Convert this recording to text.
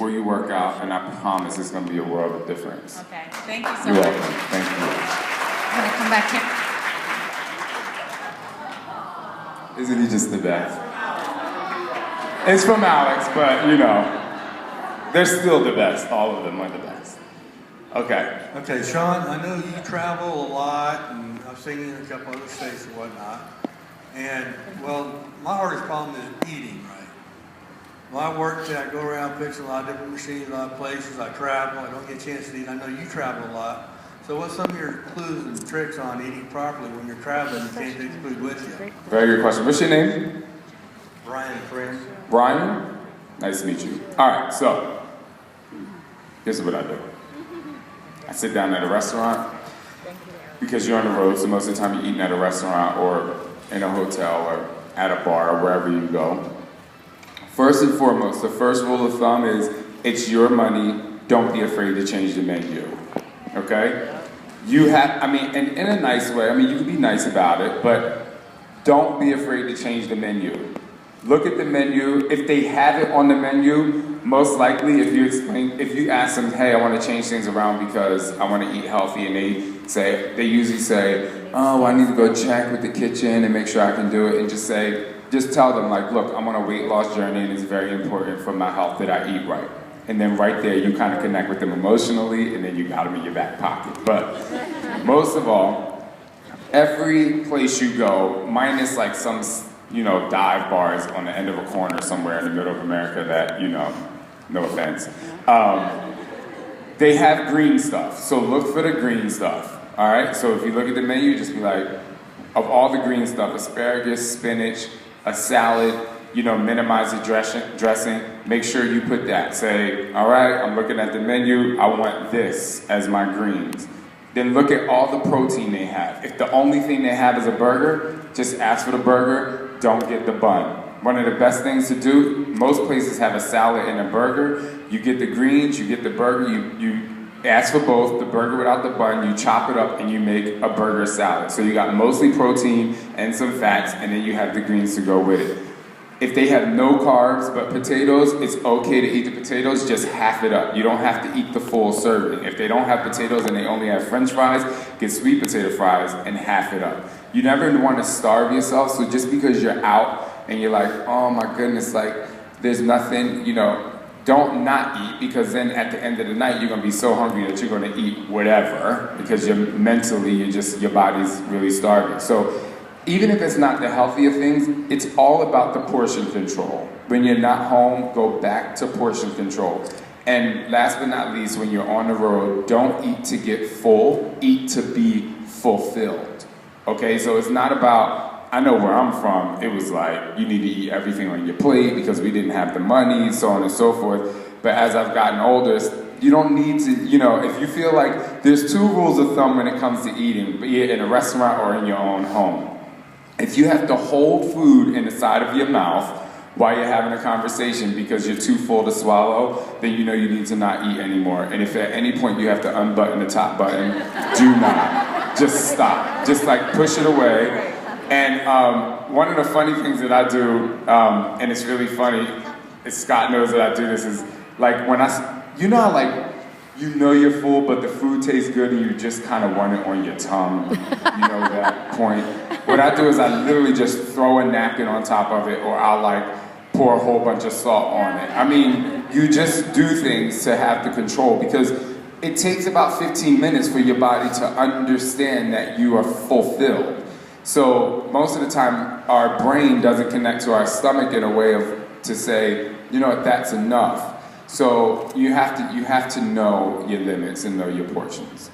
before you work out, and I promise it's going to be a world of difference. Okay, thank you so You're much. welcome. Thank you. I'm gonna come back here. Isn't he just the best? It's from Alex, but you know, they're still the best. All of them are the best. Okay. Okay, Shawn, I know you travel a lot, and I've seen you in a couple other states and whatnot. And, well, my hardest problem is eating right. When I work, I go around fixing a lot of different machines, a lot of places. I travel. I don't get a chance to eat. I know you travel a lot. So what's some of your clues and tricks on eating properly when you're traveling? You can't take the food with you. Very good question. What's your name? Brian, friend. Brian? Nice to meet you. All right, so here's what I do. I sit down at a restaurant because you're on the road, so most of the time you're eating at a restaurant or in a hotel or at a bar or wherever you go. First and foremost, the first rule of thumb is it's your money. Don't be afraid to change the menu. Okay? You have, and in a nice way, you can be nice about it, but don't be afraid to change the menu. Look at the menu. If they have it on the menu, most likely if you ask them, hey, I want to change things around because I want to eat healthy, and they usually say, oh, I need to go check with the kitchen and make sure I can do it, and just tell them like, look, I'm on a weight loss journey and it's very important for my health that I eat right. And then right there, you kind of connect with them emotionally, and then you got them in your back pocket. But most of all, every place you go, minus like some, dive bars on the end of a corner somewhere in the middle of America that, no offense, they have green stuff. So look for the green stuff, all right? So if you look at the menu, just be like, of all the green stuff, asparagus, spinach, a salad, minimize the dressing, make sure you put that. Say, all right, I'm looking at the menu, I want this as my greens. Then look at all the protein they have. If the only thing they have is a burger, just ask for the burger, don't get the bun. One of the best things to do, most places have a salad and a burger. You get the greens, you get the burger, you ask for both, the burger without the bun, you chop it up and you make a burger salad. So you got mostly protein and some fats, and then you have the greens to go with it. If they have no carbs but potatoes, it's okay to eat the potatoes, just half it up. You don't have to eat the full serving. If they don't have potatoes and they only have French fries, get sweet potato fries and half it up. You never want to starve yourself, so just because you're out and you're like, oh my goodness, like there's nothing, don't not eat, because then at the end of the night, you're gonna be so hungry that you're gonna eat whatever, because your body's really starving. So even if it's not the healthy of things, it's all about the portion control. When you're not home, go back to portion control. And last but not least, when you're on the road, don't eat to get full, eat to be fulfilled. Okay, so it's not about, I know where I'm from, it was like, you need to eat everything on your plate because we didn't have the money, so on and so forth. But as I've gotten older, you don't need to, if you feel like, there's two rules of thumb when it comes to eating, be it in a restaurant or in your own home. If you have to hold food in the side of your mouth while you're having a conversation because you're too full to swallow, then you need to not eat anymore. And if at any point you have to unbutton the top button, do not. Just stop. Just like push it away. And one of the funny things that I do, and it's really funny, Scott knows that I do this, is like when how like, you're full, but the food tastes good and you just kind of want it on your tongue, that point. What I do is I literally just throw a napkin on top of it, or I'll like pour a whole bunch of salt on it. You just do things to have the control, because it takes about 15 minutes for your body to understand that you are fulfilled. So most of the time, our brain doesn't connect to our stomach in a way to say, that's enough. So you have to know your limits and know your portions.